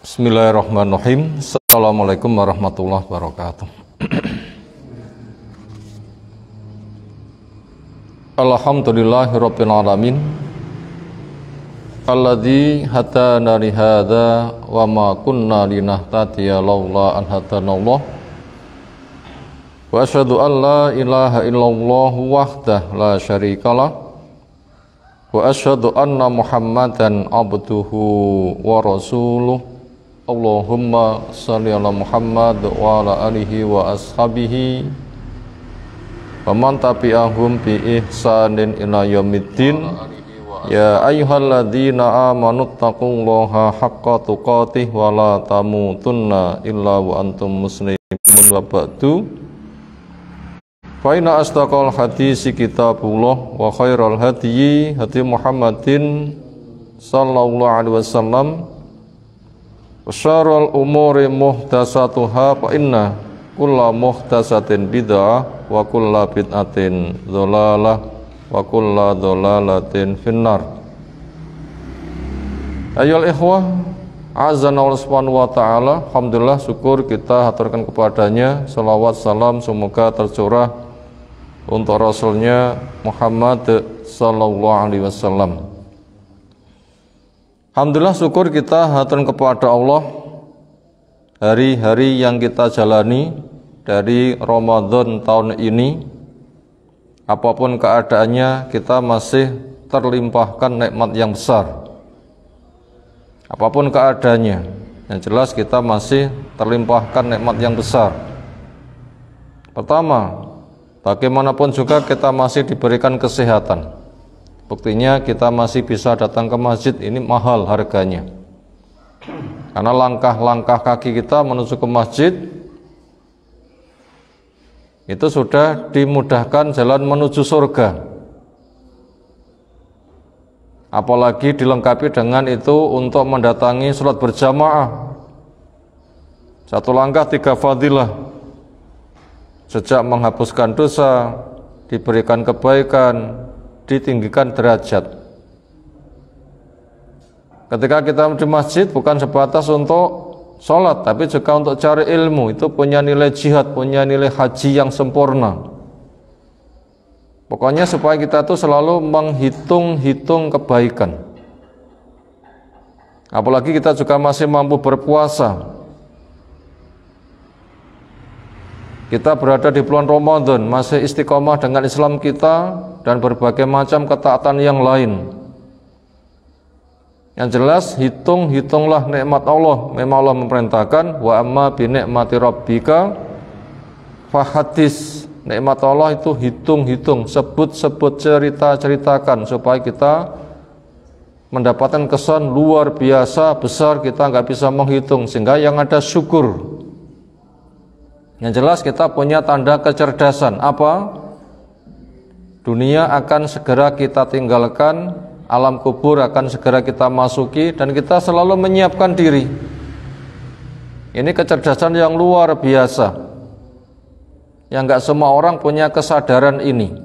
Bismillahirrahmanirrahim. Assalamualaikum warahmatullahi wabarakatuh. Alhamdulillahirabbil alamin. Alladzi hadana li hadza wa ma kunna linahtadiya laula an hadanallah. Wa asyhadu an la ilaha illallah wahdahu la syarikalah. Wa asyhadu anna Muhammadan abduhu wa rasuluh. Allahumma salli ala Muhammad wa ala alihi wa ashabihi wa man tabi'ahum bi ihsanin ila yaumiddin. Ya ayyuhalladzina amanu taqullaha haqqa tuqatih wa la tamutunna illa wa antum muslimun wa ba'du. Fa inna asdaqal hadisi kitabullah wa khairal hadyi hadi Muhammadin sallallahu alaihi wasallam. Syarrul umuri muhdatsatuha fa inna kulla muhdatsatin bid'ah wa kulla bid'atin dhalalah wa kulla dhalalatin finnar. Ayyuhal ikhwah, azza wa subhanahu wa ta'ala, alhamdulillah, syukur kita haturkan kepadanya, salawat salam semoga tercurah untuk Rasulnya Muhammad sallallahu alaihi wasallam. Alhamdulillah, syukur kita haturkan kepada Allah hari-hari yang kita jalani dari Ramadan tahun ini. Apapun keadaannya, kita masih terlimpahkan nikmat yang besar. Apapun keadaannya, yang jelas kita masih terlimpahkan nikmat yang besar. Pertama, bagaimanapun juga kita masih diberikan kesehatan. Buktinya kita masih bisa datang ke masjid, ini mahal harganya. Karena langkah-langkah kaki kita menuju ke masjid itu sudah dimudahkan jalan menuju surga. Apalagi dilengkapi dengan itu untuk mendatangi sholat berjamaah. Satu langkah tiga fadilah. Sejak menghapuskan dosa, diberikan kebaikan, ditinggikan derajat. Ketika kita di masjid bukan sebatas untuk sholat, tapi juga untuk cari ilmu. Itu punya nilai jihad, punya nilai haji yang sempurna. Pokoknya supaya kita tuh selalu menghitung-hitung kebaikan. Apalagi kita juga masih mampu berpuasa. Kita berada di bulan Ramadan, masih istiqomah dengan Islam kita dan berbagai macam ketaatan yang lain. Yang jelas, hitunglah nikmat Allah. Memang Allah memerintahkan, wa amma bi ni'mati rabbika fahadis. Nikmat Allah itu hitung-hitung, sebut-sebut, ceritakan supaya kita mendapatkan kesan luar biasa besar, kita nggak bisa menghitung, sehingga yang ada syukur. Yang jelas kita punya tanda kecerdasan. Apa? Dunia akan segera kita tinggalkan, alam kubur akan segera kita masuki, dan kita selalu menyiapkan diri. Ini kecerdasan yang luar biasa, yang gak semua orang punya kesadaran ini.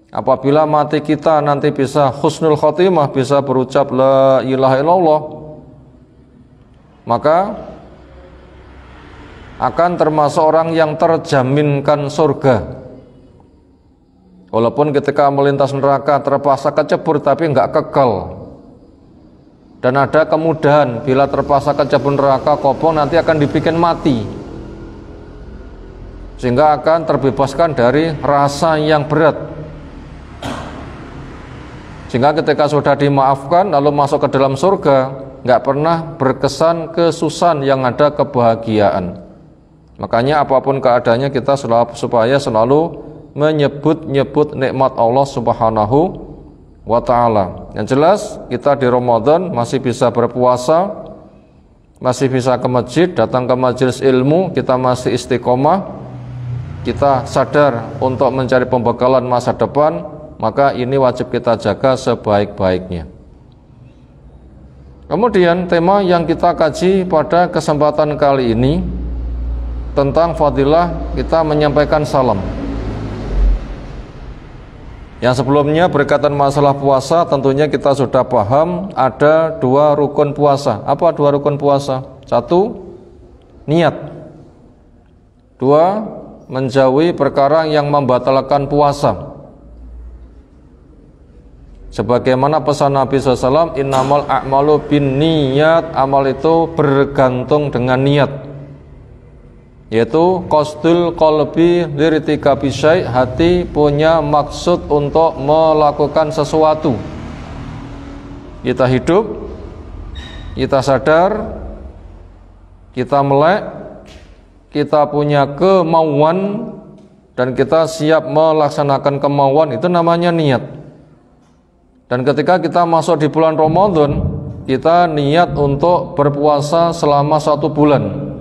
Apabila mati kita nanti bisa husnul khotimah, bisa berucap la ilaha illallah, maka akan termasuk orang yang terjaminkan surga. Walaupun ketika melintas neraka terpaksa kecebur, tapi enggak kekal. Dan ada kemudahan, bila terpaksa kecebur neraka, kopong nanti akan dibikin mati, sehingga akan terbebaskan dari rasa yang berat. Sehingga ketika sudah dimaafkan lalu masuk ke dalam surga, enggak pernah berkesan kesusahan, yang ada kebahagiaan. Makanya apapun keadaannya kita supaya selalu menyebut-nyebut nikmat Allah Subhanahu wa ta'ala. Yang jelas kita di Ramadan masih bisa berpuasa, masih bisa ke masjid, datang ke majelis ilmu, kita masih istiqomah, kita sadar untuk mencari pembekalan masa depan, maka ini wajib kita jaga sebaik-baiknya. Kemudian tema yang kita kaji pada kesempatan kali ini tentang fadilah kita menyampaikan salam. Yang sebelumnya berkaitan masalah puasa, tentunya kita sudah paham ada 2 rukun puasa. Apa 2 rukun puasa? 1, niat. 2, menjauhi perkara yang membatalkan puasa. Sebagaimana pesan Nabi SAW, innamal a'malu bin niyat, amal itu bergantung dengan niat, yaitu qasdul qalbi lirtikabi syai', hati punya maksud untuk melakukan sesuatu. Kita hidup, kita sadar, kita melek, kita punya kemauan, dan kita siap melaksanakan kemauan, itu namanya niat. Dan ketika kita masuk di bulan Ramadan, kita niat untuk berpuasa selama 1 bulan.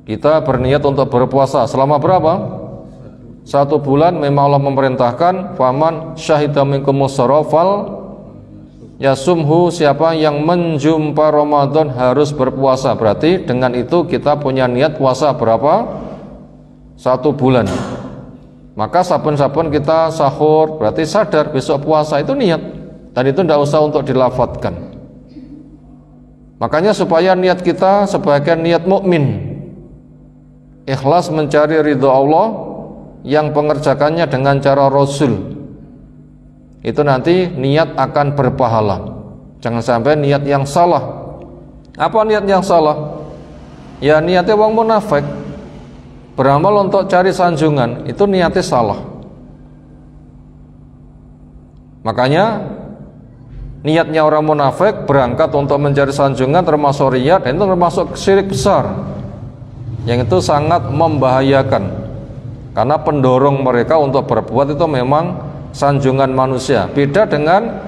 Kita berniat untuk berpuasa selama berapa? 1 bulan. Memang Allah memerintahkan, faman syahida minkumus syahra fal yasumhu, siapa yang menjumpa Ramadan harus berpuasa. Berarti dengan itu kita punya niat puasa berapa? 1 bulan. Maka saben-saben kita sahur berarti sadar besok puasa, itu niat. Dan itu tidak usah untuk dilafadzkan. Makanya supaya niat kita sebagai niat mukmin, ikhlas mencari ridho Allah, yang pengerjakannya dengan cara Rasul, itu nanti niat akan berpahala. Jangan sampai niat yang salah. Apa niat yang salah? Ya niatnya wong munafik, beramal untuk cari sanjungan, itu niatnya salah. Makanya niatnya orang munafik berangkat untuk mencari sanjungan termasuk riya, dan itu termasuk syirik besar, yang itu sangat membahayakan, karena pendorong mereka untuk berbuat itu memang sanjungan manusia. Beda dengan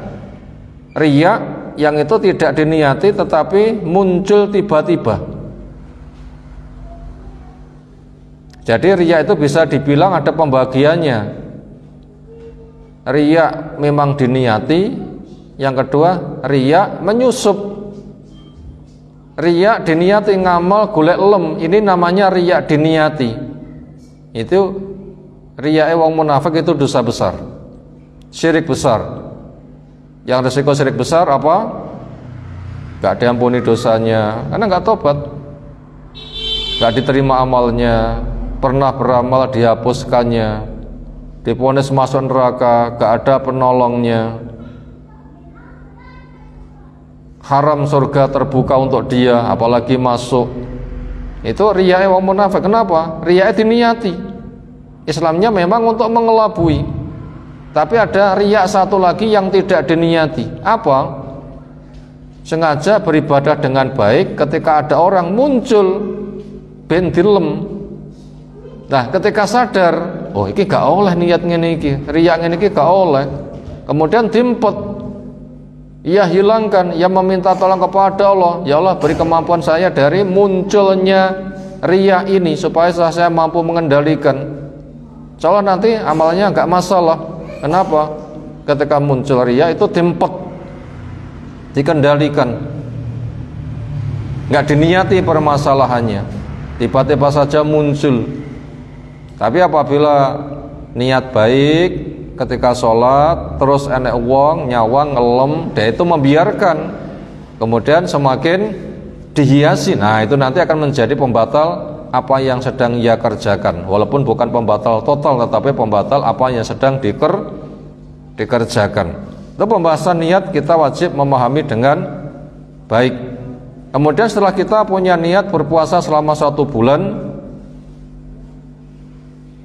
riya yang itu tidak diniati tetapi muncul tiba-tiba. Jadi riya itu bisa dibilang ada pembagiannya. Riya memang diniati. Yang kedua, riya menyusup. Riya diniati ngamal golek lem, ini namanya riya diniati. Itu riya wong munafik, itu dosa besar, syirik besar. Yang resiko syirik besar apa? Gak diampuni dosanya karena gak tobat, gak diterima amalnya, pernah beramal dihapuskannya, divonis masuk neraka, gak ada penolongnya, haram surga terbuka untuk dia, apalagi masuk. Itu riya wong munafik. Kenapa? Riya diniati. Islamnya memang untuk mengelabui, tapi ada riya satu lagi yang tidak diniati. Apa? Sengaja beribadah dengan baik, ketika ada orang muncul ben dilem. Nah, ketika sadar, oh iki gak oleh niat ngene iki, riya ngene iki gak oleh, kemudian dimpet, ia hilangkan, ia meminta tolong kepada Allah, ya Allah beri kemampuan saya dari munculnya riya ini supaya saya mampu mengendalikan. Soalnya nanti amalnya gak masalah. Kenapa? Ketika muncul riya itu dimpet, dikendalikan, gak diniati permasalahannya, tiba-tiba saja muncul. Tapi apabila niat baik, ketika sholat terus enek wong nyawang ngelem, dia itu membiarkan, kemudian semakin dihiasi. Nah itu nanti akan menjadi pembatal apa yang sedang ia kerjakan, walaupun bukan pembatal total, tetapi pembatal apa yang sedang dikerjakan. Itu pembahasan niat kita wajib memahami dengan baik. Kemudian setelah kita punya niat berpuasa selama 1 bulan,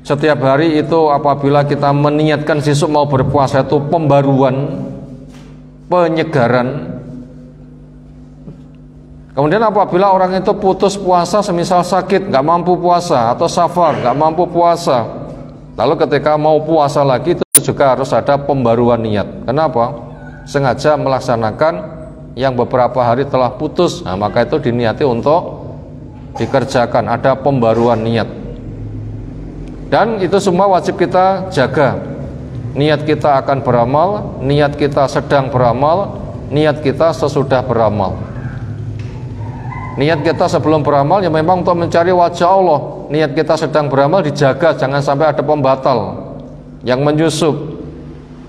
setiap hari itu apabila kita meniatkan sesuk mau berpuasa, itu pembaruan, penyegaran. Kemudian apabila orang itu putus puasa, semisal sakit, gak mampu puasa, atau safar, gak mampu puasa, lalu ketika mau puasa lagi, itu juga harus ada pembaruan niat. Kenapa? Sengaja melaksanakan yang beberapa hari telah putus. Nah, maka itu diniati untuk dikerjakan, ada pembaruan niat. Dan itu semua wajib kita jaga. Niat kita akan beramal, niat kita sedang beramal, niat kita sesudah beramal. Niat kita sebelum beramal ya memang untuk mencari wajah Allah. Niat kita sedang beramal dijaga, jangan sampai ada pembatal. yang menyusup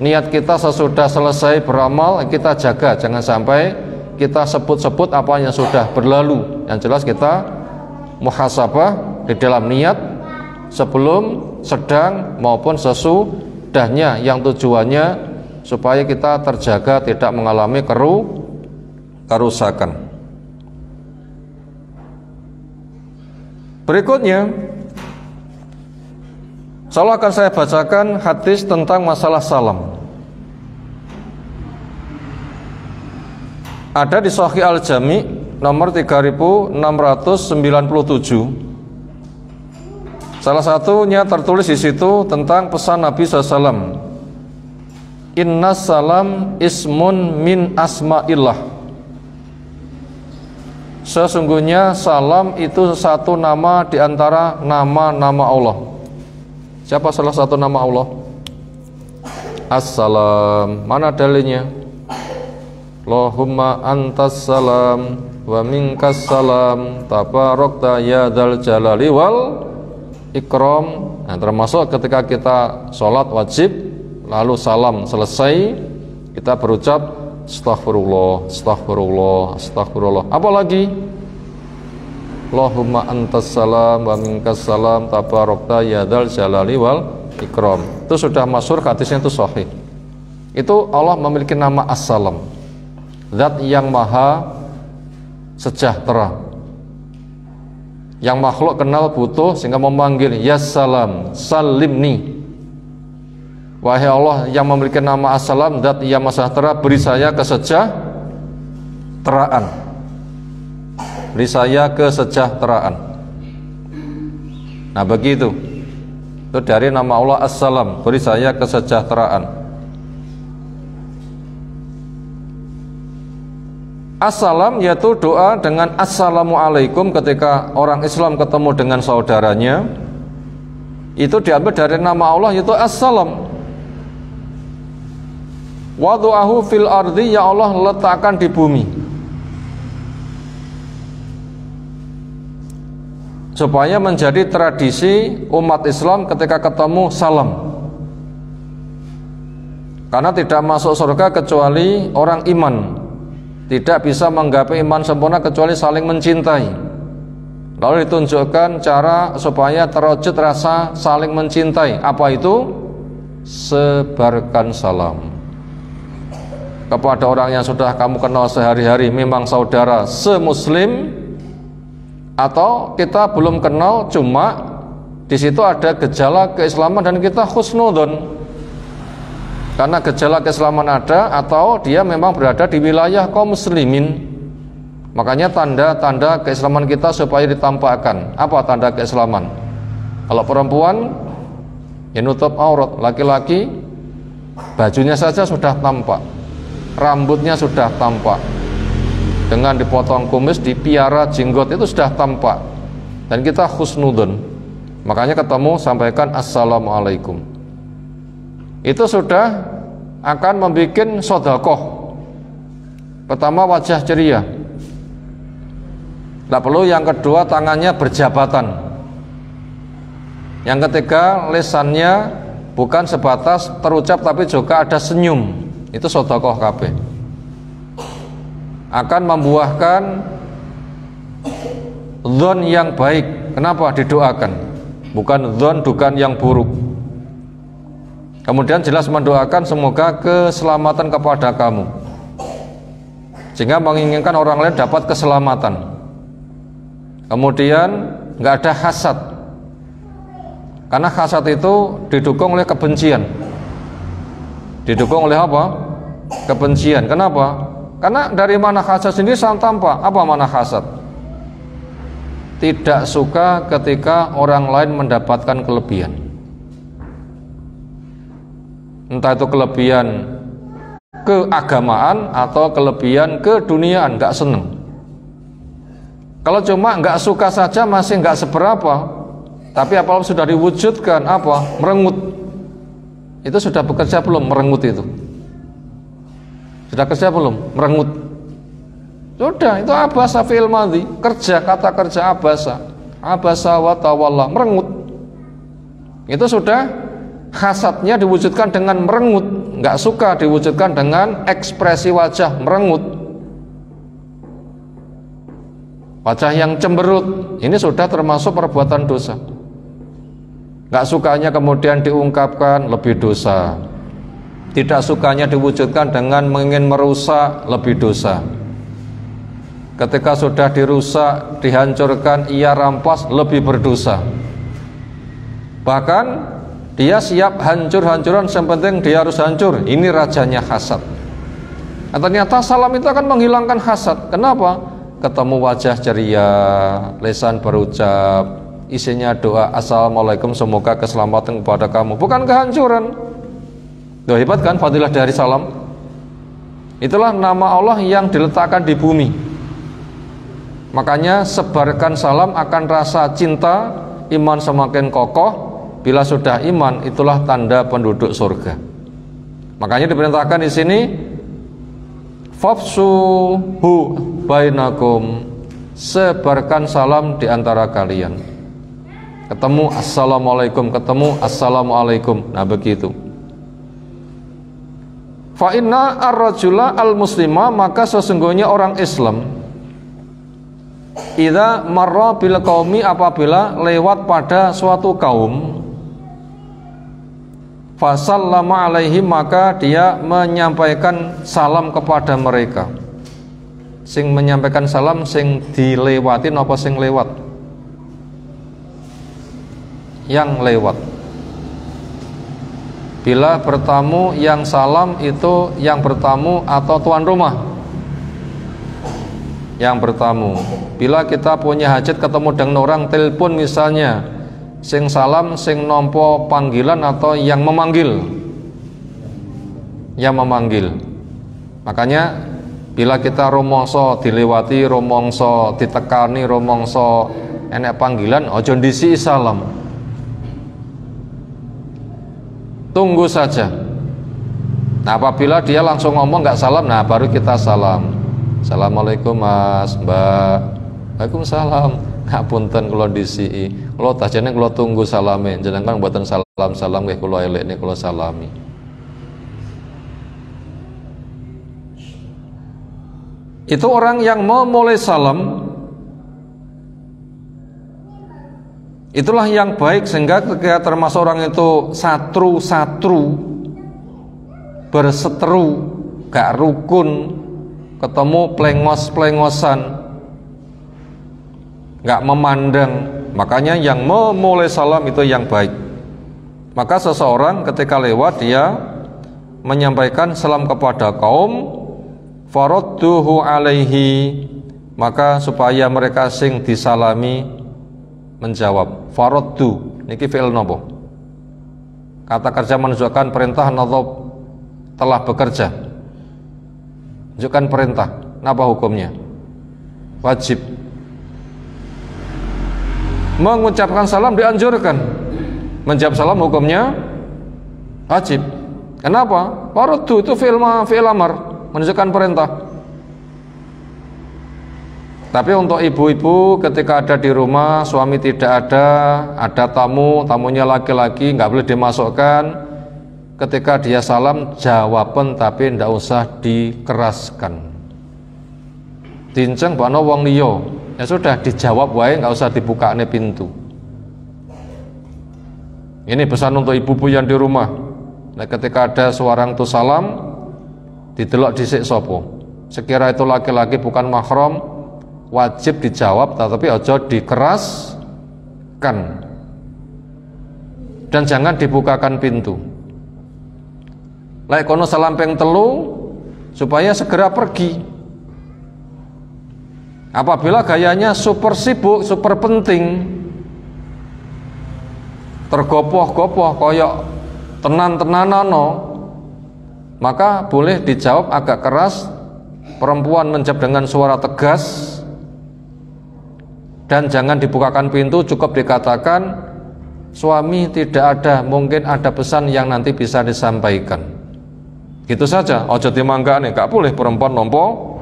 niat kita sesudah selesai beramal, kita jaga jangan sampai kita sebut-sebut apa yang sudah berlalu. Yang jelas kita muhasabah di dalam niat sebelum, sedang maupun sesudahnya, yang tujuannya supaya kita terjaga tidak mengalami kerusakan. Berikutnya, insyaallah akan saya bacakan hadis tentang masalah salam. Ada di Sahih Al-Jami nomor 3697. Salah satunya tertulis di situ tentang pesan Nabi SAW. Inna salam ismun min asma'illah. Sesungguhnya salam itu satu nama di antara nama-nama Allah. Siapa salah satu nama Allah? Assalam. Mana dalilnya? Allahumma antas salam wa minkas salam tabarakta ya dzal jalali wal ikram. Nah, termasuk ketika kita sholat wajib lalu salam selesai, kita berucap astaghfirullah, astaghfirullah, astaghfirullah. Apalagi Allahumma antas salam wa minkas salam tabarakta ya dzal jalali wal ikram. Itu sudah masyhur, hadisnya itu sahih. Itu Allah memiliki nama As-Salam, zat yang maha sejahtera, yang makhluk kenal butuh sehingga memanggil ya salam, salimni. Wahai Allah yang memiliki nama As-Salam, zat yang maha sejahtera, beri saya kesejahteraan, beri saya kesejahteraan. Nah begitu, itu dari nama Allah As-Salam, beri saya kesejahteraan. As-Salam yaitu doa dengan Assalamualaikum ketika orang Islam ketemu dengan saudaranya. Itu diambil dari nama Allah yaitu As-Salam. Wadu'ahu fil ardi, ya Allah letakkan di bumi supaya menjadi tradisi umat Islam ketika ketemu salam. Karena tidak masuk surga kecuali orang iman, tidak bisa menggapai iman sempurna kecuali saling mencintai. Lalu ditunjukkan cara supaya terwujud rasa saling mencintai. Apa itu? Sebarkan salam kepada orang yang sudah kamu kenal sehari-hari, memang saudara semuslim, atau kita belum kenal cuma di situ ada gejala keislaman dan kita husnudon karena gejala keislaman ada, atau dia memang berada di wilayah kaum muslimin. Makanya tanda-tanda keislaman kita supaya ditampakkan. Apa tanda keislaman? Kalau perempuan ya nutup aurat, laki-laki bajunya saja sudah tampak, rambutnya sudah tampak, dengan dipotong kumis, dipiara jenggot, itu sudah tampak, dan kita husnudun. Makanya ketemu sampaikan assalamualaikum. Itu sudah akan membuat sodakoh. Pertama wajah ceria, tidak perlu. Yang kedua tangannya berjabatan. Yang ketiga lisannya bukan sebatas terucap tapi juga ada senyum. Itu sodakoh kabeh, akan membuahkan dzon yang baik. Kenapa didoakan? Bukan dzon dugaan yang buruk. Kemudian jelas mendoakan semoga keselamatan kepada kamu, sehingga menginginkan orang lain dapat keselamatan. Kemudian nggak ada hasad, karena hasad itu didukung oleh kebencian. Didukung oleh apa? Kebencian. Kenapa? Karena dari mana hasad sendiri sangat tampak. Apa mana hasad? Tidak suka ketika orang lain mendapatkan kelebihan, entah itu kelebihan keagamaan atau kelebihan keduniaan, nggak seneng. Kalau cuma nggak suka saja masih nggak seberapa, tapi apalagi sudah diwujudkan apa? Merengut. Itu sudah bekerja belum merengut itu? Sudah kerja belum merengut? Sudah, itu abasa fi'il madhi, kerja, kata kerja abasa. Abasa wa tawalla, merengut. Itu sudah hasadnya diwujudkan dengan merengut, nggak suka diwujudkan dengan ekspresi wajah merengut, wajah yang cemberut. Ini sudah termasuk perbuatan dosa. Nggak sukanya kemudian diungkapkan, lebih dosa. Tidak sukanya diwujudkan dengan ingin merusak, lebih dosa. Ketika sudah dirusak, dihancurkan, ia rampas, lebih berdosa. Bahkan dia siap hancur-hancuran, yang penting dia harus hancur. Ini rajanya hasad. Nah, ternyata salam itu akan menghilangkan hasad. Kenapa? Ketemu wajah ceria, lisan berucap, isinya doa, assalamualaikum, semoga keselamatan kepada kamu, bukan kehancuran. Loh, hebat kan fadilah dari salam. Itulah nama Allah yang diletakkan di bumi. Makanya sebarkan salam akan rasa cinta, iman semakin kokoh. Bila sudah iman, itulah tanda penduduk surga. Makanya diperintahkan di sini, fafsuhu bainakum, sebarkan salam di antara kalian. Ketemu assalamualaikum, ketemu assalamualaikum. Nah begitu. Fa inna ar-rajula al-muslima, maka sesungguhnya orang Islam, idza marra bil qaumi, apabila lewat pada suatu kaum, fasallama alaihim, maka dia menyampaikan salam kepada mereka. Sing menyampaikan salam sing dilewatin apa sing lewat? Yang lewat. Bila bertamu, yang salam itu yang bertamu atau tuan rumah? Yang bertamu. Bila kita punya hajat ketemu dengan orang, telepon misalnya, sing salam sing nompo panggilan atau yang memanggil? Yang memanggil. Makanya bila kita rumangsa dilewati, rumangsa ditekani, rumangsa enek panggilan, ojo ndisi salam. Tunggu saja. Nah, apabila dia langsung ngomong nggak salam, nah baru kita salam. Assalamualaikum mas, mbak. Waalaikumsalam. Ngapunten kula disiki. Kula tajane kula tunggu salame. Jenengan mboten salam-salam nggih kula elekne kula salami. Itu orang yang memulai salam, itulah yang baik, sehingga ketika termasuk orang itu satru-satru, berseteru, gak rukun, ketemu plengos-plengosan, gak memandang, makanya yang memulai salam itu yang baik. Maka seseorang ketika lewat, dia menyampaikan salam kepada kaum, faradduhu alaihi, maka supaya mereka sing disalami menjawab. Faraddu niki fi'il napa? Kata kerja menunjukkan perintah atau telah bekerja. Menunjukkan perintah. Napa hukumnya? Wajib. Mengucapkan salam dianjurkan. Menjawab salam hukumnya wajib. Kenapa? Faraddu itu fi'il amar, menunjukkan perintah. Tapi untuk ibu-ibu ketika ada di rumah, suami tidak ada tamu, tamunya laki-laki, nggak boleh dimasukkan. Ketika dia salam, jawaban tapi ndak usah dikeraskan. Dinceng bano wong liya, ya sudah dijawab wae, nggak usah dibukane pintu. Ini pesan untuk ibu-ibu yang di rumah. Nah, ketika ada seorang tu salam, didelok dhisik sapa. Sekira itu laki-laki bukan mahram, wajib dijawab, tetapi ojo dikeraskan dan jangan dibukakan pintu. Lek kono salam ping telu supaya segera pergi. Apabila gayanya super sibuk, super penting, tergopoh-gopoh koyok tenan-tenanano, maka boleh dijawab agak keras. Perempuan menjawab dengan suara tegas. Dan jangan dibukakan pintu, cukup dikatakan, suami tidak ada, mungkin ada pesan yang nanti bisa disampaikan. Gitu saja, ojo dimanggane, gak boleh perempuan nompo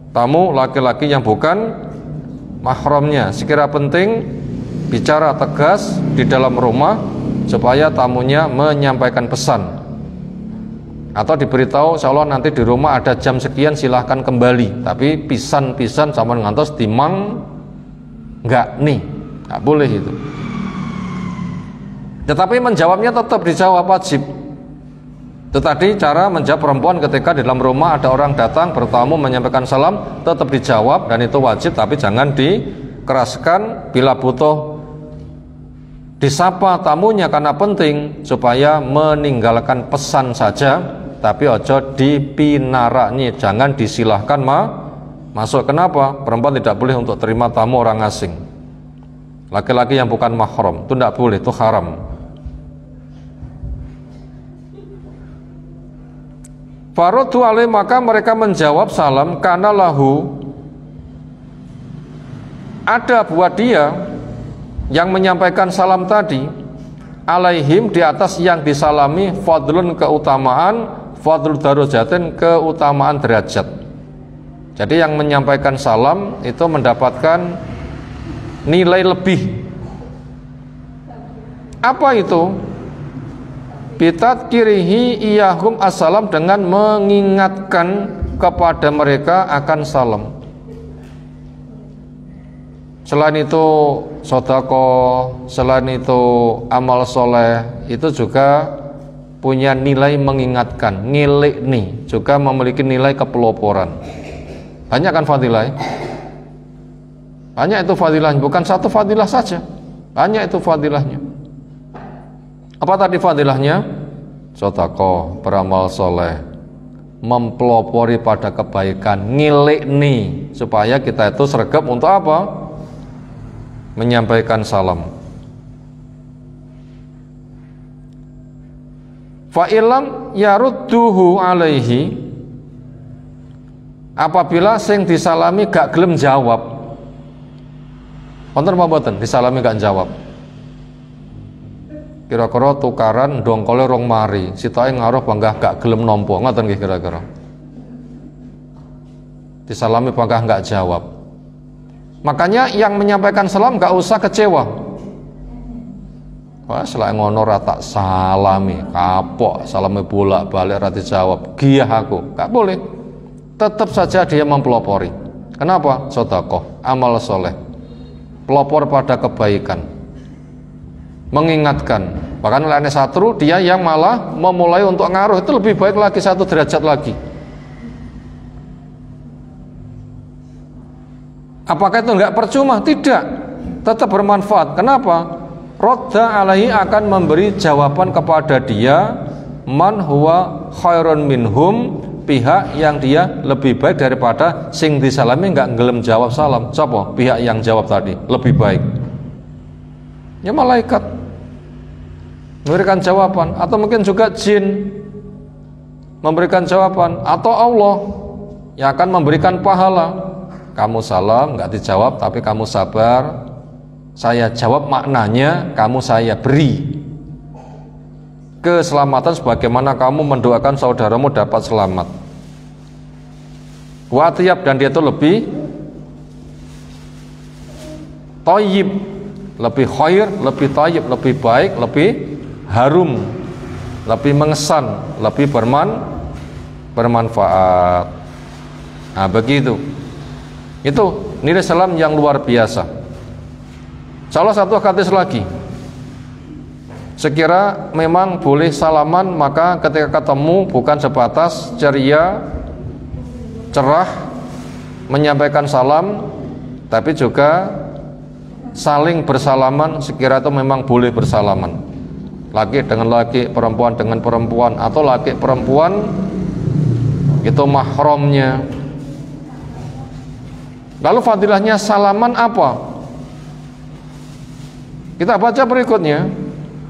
tamu laki-laki yang bukan mahramnya. Sekira penting, bicara tegas di dalam rumah, supaya tamunya menyampaikan pesan, atau diberitahu insyaallah nanti di rumah ada jam sekian silahkan kembali, tapi pisan-pisan sama ngantos timang enggak nih, enggak boleh itu. Tetapi menjawabnya tetap dijawab wajib. Itu tadi cara menjawab perempuan ketika di dalam rumah ada orang datang bertamu menyampaikan salam, tetap dijawab dan itu wajib, tapi jangan dikeraskan. Bila butuh disapa tamunya karena penting supaya meninggalkan pesan saja, tapi ojo dipinarani, jangan disilahkan masuk. Kenapa? Perempuan tidak boleh untuk terima tamu orang asing, laki-laki yang bukan mahram, itu tidak boleh, itu haram. Faradu alaih, maka mereka menjawab salam, karena lahu, ada buat dia yang menyampaikan salam tadi, alaihim, di atas yang disalami, fadlun, keutamaan, fadlul darajatin, keutamaan derajat. Jadi yang menyampaikan salam itu mendapatkan nilai lebih. Apa itu? Bitadkirihi iyahum assalam, dengan mengingatkan kepada mereka akan salam. Selain itu sedekah, selain itu amal soleh, itu juga punya nilai mengingatkan, nilai nih, juga memiliki nilai kepeloporan. Banyak kan fadilah? Banyak itu fadilahnya, bukan satu fadilah saja, banyak itu fadilahnya. Apa tadi fadilahnya? Sedekah, beramal soleh, mempelopori pada kebaikan, nilai nih, supaya kita itu sregep untuk apa? Menyampaikan salam. Fa'ilam yarudduhu alaihi, apabila sing disalami gak gelem jawab. Wonten apa mboten disalami gak jawab? Kira-kira tukaran dongkole rong mari, sitoke ngaruh panggah gak gelem nampa, ngoten nggih kira-kira. Disalami panggah gak jawab. Makanya yang menyampaikan salam gak usah kecewa. Wah, selain ngono ra tak salami, kapok, salame bolak-balik ra dijawab, giyah aku. Gak boleh. Tetap saja dia mempelopori. Kenapa? Sedekah, amal soleh, pelopor pada kebaikan, mengingatkan. Bahkan lainnya satru, dia yang malah memulai untuk ngaruh, itu lebih baik lagi, satu derajat lagi. Apakah itu enggak percuma? Tidak, tetap bermanfaat. Kenapa? Rodda alaihi, akan memberi jawaban kepada dia, man huwa khairun minhum, pihak yang dia lebih baik daripada sing disalami enggak ngelem jawab salam. Siapa? Pihak yang jawab tadi lebih baik. Ya malaikat memberikan jawaban, atau mungkin juga jin memberikan jawaban, atau Allah yang akan memberikan pahala. Kamu salam nggak dijawab, tapi kamu sabar, saya jawab maknanya, kamu saya beri keselamatan sebagaimana kamu mendoakan saudaramu dapat selamat. Wa atyab, dan dia itu lebih thayyib, lebih khair, lebih thayyib, lebih baik, lebih harum, lebih mengesan, lebih bermanfaat. Nah, begitu. Itu nilai salam yang luar biasa. Salah satu hadis lagi, sekira memang boleh salaman, maka ketika ketemu bukan sebatas ceria, cerah, menyampaikan salam, tapi juga saling bersalaman. Sekira itu memang boleh bersalaman, laki dengan laki, perempuan dengan perempuan, atau laki perempuan itu mahramnya. Lalu fadilahnya salaman apa? Kita baca berikutnya.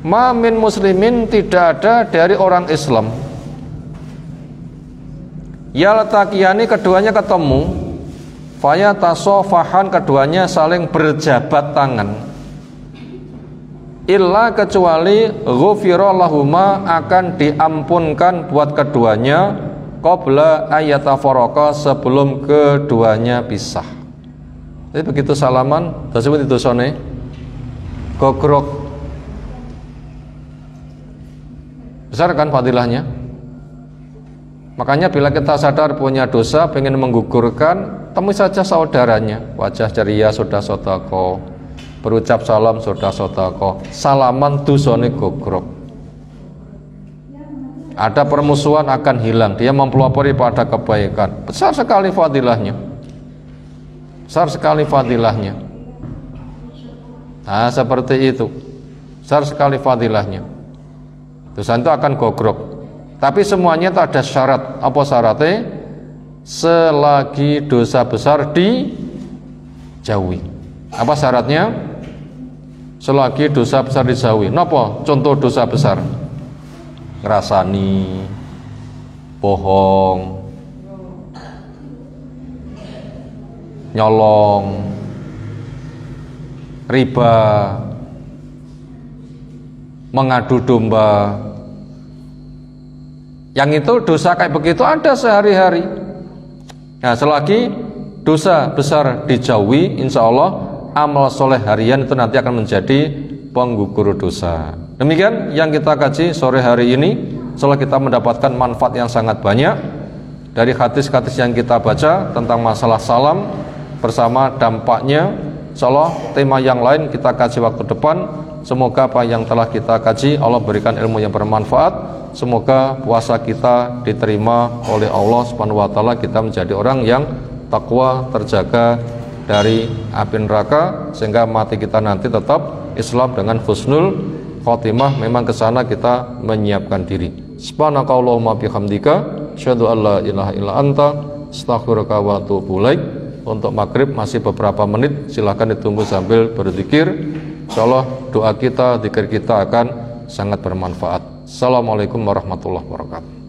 Ma min muslimin, tidak ada dari orang Islam, yaltaqiyani, keduanya ketemu, faya tasofahan, keduanya saling berjabat tangan, illa, kecuali ghufira lahuma, akan diampunkan buat keduanya, qabla ayatafaraka, sebelum keduanya pisah. Jadi begitu salaman tersebut itu sone gogrok, Besar kan fadilahnya? Makanya bila kita sadar punya dosa, pengen menggugurkan, temui saja saudaranya. Wajah ceria sudah sodako, berucap salam sudah sodako, salaman dosane gogrok. Ada permusuhan akan hilang, dia mempelopori pada kebaikan. Besar sekali fadilahnya. Besar sekali fadilahnya. Nah, seperti itu. Besar sekali fadilahnya. Dosa itu akan gogrok. Tapi semuanya tak ada syarat. Apa syaratnya? Selagi dosa besar dijauhi. Apa syaratnya? Selagi dosa besar dijauhi. Napa contoh dosa besar? Ngrasani, bohong, nyolong, riba, mengadu domba. Yang itu dosa kayak begitu ada sehari-hari. Nah, selagi dosa besar dijauhi, insya Allah amal soleh harian itu nanti akan menjadi penggugur dosa. Demikian yang kita kaji sore hari ini. Setelah kita mendapatkan manfaat yang sangat banyak dari hadis-hadis yang kita baca tentang masalah salam bersama dampaknya. Insya Allah tema yang lain kita kaji waktu depan. Semoga apa yang telah kita kaji Allah berikan ilmu yang bermanfaat. Semoga puasa kita diterima oleh Allah Subhanahu wa taala, kita menjadi orang yang takwa, terjaga dari api neraka, sehingga mati kita nanti tetap Islam dengan husnul khotimah. Memang ke sana kita menyiapkan diri. Subhanakallahumma bihamdika asyhadu an la ilaha illa anta astaghfiruka wa atubu ilaik. Untuk maghrib masih beberapa menit, silakan ditunggu sambil berzikir. Insyaallah doa kita, zikir kita akan sangat bermanfaat. Assalamualaikum warahmatullahi wabarakatuh.